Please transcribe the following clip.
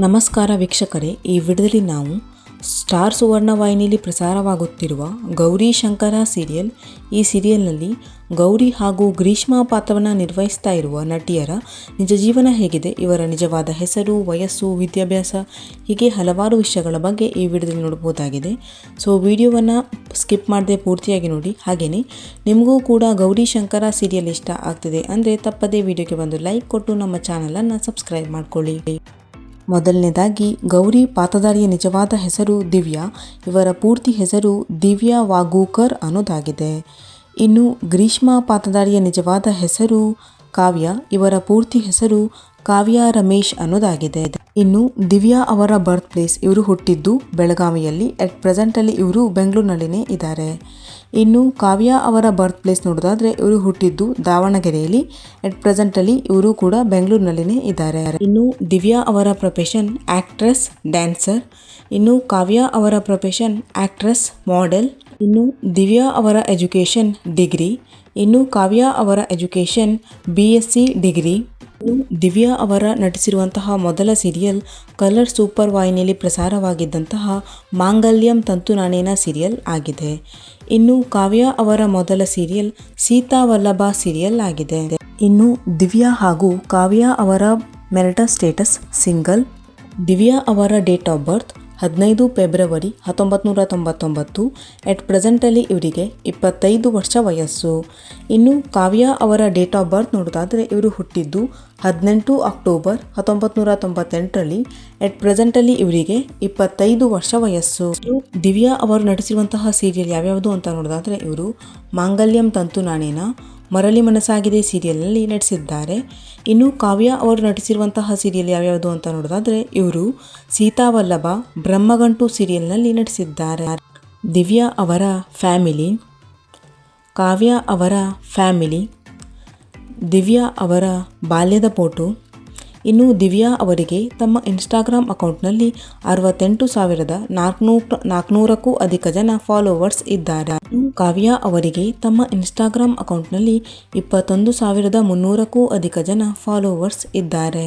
ನಮಸ್ಕಾರ ವೀಕ್ಷಕರೇ, ಈ ವಿಡಿಯೋದಲ್ಲಿ ನಾವು ಸ್ಟಾರ್ ಸುವರ್ಣ ವಾಹಿನಿಯಲ್ಲಿ ಪ್ರಸಾರವಾಗುತ್ತಿರುವ ಗೌರಿ ಶಂಕರ ಸೀರಿಯಲ್. ಈ ಸೀರಿಯಲ್ನಲ್ಲಿ ಗೌರಿ ಹಾಗೂ ಗ್ರೀಷ್ಮಾ ಪಾತ್ರವನ್ನು ನಿರ್ವಹಿಸ್ತಾ ಇರುವ ನಟಿಯರ ನಿಜ ಜೀವನ ಹೇಗಿದೆ, ಇವರ ನಿಜವಾದ ಹೆಸರು, ವಯಸ್ಸು, ವಿದ್ಯಾಭ್ಯಾಸ ಹೀಗೆ ಹಲವಾರು ವಿಷಯಗಳ ಬಗ್ಗೆ ಈ ವಿಡಿಯೋದಲ್ಲಿ ನೋಡಬಹುದಾಗಿದೆ. ಸೊ ವಿಡಿಯೋವನ್ನು ಸ್ಕಿಪ್ ಮಾಡದೆ ಪೂರ್ತಿಯಾಗಿ ನೋಡಿ. ಹಾಗೆಯೇ ನಿಮಗೂ ಕೂಡ ಗೌರಿ ಶಂಕರ ಸೀರಿಯಲ್ ಇಷ್ಟ ಆಗ್ತಿದೆ ಅಂದರೆ ತಪ್ಪದೇ ವಿಡಿಯೋಗೆ ಒಂದು ಲೈಕ್ ಕೊಟ್ಟು ನಮ್ಮ ಚಾನಲನ್ನು ಸಬ್ಸ್ಕ್ರೈಬ್ ಮಾಡ್ಕೊಳ್ಳಿ. ಮೊದಲನೇದಾಗಿ ಗೌರಿ ಪಾತ್ರಧಾರಿಯ ನಿಜವಾದ ಹೆಸರು ದಿವ್ಯಾ. ಇವರ ಪೂರ್ತಿ ಹೆಸರು ದಿವ್ಯಾ ವಾಗೂಕರ್ ಅನ್ನೋದಾಗಿದೆ. ಇನ್ನು ಗ್ರೀಷ್ಮಾ ಪಾತ್ರಧಾರಿಯ ನಿಜವಾದ ಹೆಸರು ಕಾವ್ಯ. ಇವರ ಪೂರ್ತಿ ಹೆಸರು ಕಾವ್ಯ ರಮೇಶ್ ಅನ್ನೋದಾಗಿದೆ. ಇನ್ನು ದಿವ್ಯಾ ಅವರ ಬರ್ತ್ ಪ್ಲೇಸ್, ಇವರು ಹುಟ್ಟಿದ್ದು ಬೆಳಗಾವಿಯಲ್ಲಿ. ಅಟ್ ಪ್ರೆಸೆಂಟಲ್ಲಿ ಇವರು ಬೆಂಗಳೂರಿನಲ್ಲಿನೇ ಇದ್ದಾರೆ. ಇನ್ನು ಕಾವ್ಯ ಅವರ ಬರ್ತ್ ಪ್ಲೇಸ್ ನೋಡೋದಾದ್ರೆ ಇವರು ಹುಟ್ಟಿದ್ದು ದಾವಣಗೆರೆಯಲ್ಲಿ. ಅಟ್ ಪ್ರೆಸೆಂಟಲ್ಲಿ ಇವರು ಕೂಡ ಬೆಂಗಳೂರಿನಲ್ಲಿನೇ ಇದ್ದಾರೆ. ಇನ್ನು ದಿವ್ಯಾ ಅವರ ಪ್ರೊಫೆಷನ್ ಆಕ್ಟ್ರೆಸ್, ಡ್ಯಾನ್ಸರ್. ಇನ್ನು ಕಾವ್ಯ ಅವರ ಪ್ರೊಫೆಷನ್ ಆಕ್ಟ್ರೆಸ್, ಮಾಡೆಲ್. ಇನ್ನು ದಿವ್ಯಾ ಅವರ ಎಜುಕೇಷನ್ ಡಿಗ್ರಿ. ಇನ್ನು ಕಾವ್ಯ ಅವರ ಎಜುಕೇಷನ್ BSc ಡಿಗ್ರಿ. ಇನ್ನು ದಿವ್ಯಾ ಅವರ ನಟಿಸಿರುವಂತಹ ಮೊದಲ ಸೀರಿಯಲ್ ಕಲರ್ ಸೂಪರ್ ವಾಹಿನಿಯಲ್ಲಿ ಪ್ರಸಾರವಾಗಿದ್ದಂತಹ ಮಾಂಗಲ್ಯಂ ತಂತು ನಾನೇನ ಸೀರಿಯಲ್ ಆಗಿದೆ. ಇನ್ನು ಕಾವ್ಯ ಅವರ ಮೊದಲ ಸೀರಿಯಲ್ ಸೀತಾ ವಲ್ಲಭ ಸೀರಿಯಲ್ ಆಗಿದೆ. ಇನ್ನು ದಿವ್ಯಾ ಹಾಗೂ ಕಾವ್ಯ ಅವರ ಮ್ಯಾರಿಟಲ್ ಸ್ಟೇಟಸ್ ಸಿಂಗಲ್. ದಿವ್ಯಾ ಅವರ date of birth 15 February 1999. At ಪ್ರೆಸೆಂಟಲ್ಲಿ ಇವರಿಗೆ 25 ವರ್ಷ ವಯಸ್ಸು. ಇನ್ನು ಕಾವ್ಯ ಅವರ ಡೇಟ್ ಆಫ್ ಬರ್ತ್ ನೋಡೋದಾದರೆ ಇವರು ಹುಟ್ಟಿದ್ದು 18 ಅಕ್ಟೋಬರ್ 1998. ಅಟ್ ಪ್ರೆಸೆಂಟಲ್ಲಿ ಇವರಿಗೆ 25 ವರ್ಷ ವಯಸ್ಸು. ದಿವ್ಯಾ ಅವರು ನಟಿಸಿರುವಂತಹ ಸೀರಿಯಲ್ ಯಾವ್ಯಾವುದು ಅಂತ ನೋಡೋದಾದರೆ ಇವರು ಮಾಂಗಲ್ಯಂ ತಂತು ನಾನೇನ, ಮರಳಿ ಮನಸ್ಸಾಗಿದೆ ಸೀರಿಯಲ್ನಲ್ಲಿ ನಟಿಸಿದ್ದಾರೆ. ಇನ್ನು ಕಾವ್ಯ ಅವರು ನಟಿಸಿರುವಂತಹ ಸೀರಿಯಲ್ ಯಾವ್ಯಾವುದು ಅಂತ ನೋಡೋದಾದರೆ ಇವರು ಸೀತಾವಲ್ಲಭ, ಬ್ರಹ್ಮಗಂಟು ಸೀರಿಯಲ್ನಲ್ಲಿ ನಟಿಸಿದ್ದಾರೆ. ದಿವ್ಯಾ ಅವರ ಫ್ಯಾಮಿಲಿ, ಕಾವ್ಯ ಅವರ ಫ್ಯಾಮಿಲಿ, ದಿವ್ಯಾ ಅವರ ಬಾಲ್ಯದ ಫೋಟೋ. ಇನ್ನು ದಿವ್ಯಾ ಅವರಿಗೆ ತಮ್ಮ ಇನ್ಸ್ಟಾಗ್ರಾಮ್ ಅಕೌಂಟ್ನಲ್ಲಿ 68,400ಕ್ಕೂ ಅಧಿಕ ಜನ ಫಾಲೋವರ್ಸ್ ಇದ್ದಾರೆ. ಕಾವ್ಯ ಅವರಿಗೆ ತಮ್ಮ ಇನ್ಸ್ಟಾಗ್ರಾಮ್ ಅಕೌಂಟ್ನಲ್ಲಿ 21,300ಕ್ಕೂ ಅಧಿಕ ಜನ ಫಾಲೋವರ್ಸ್ ಇದ್ದಾರೆ.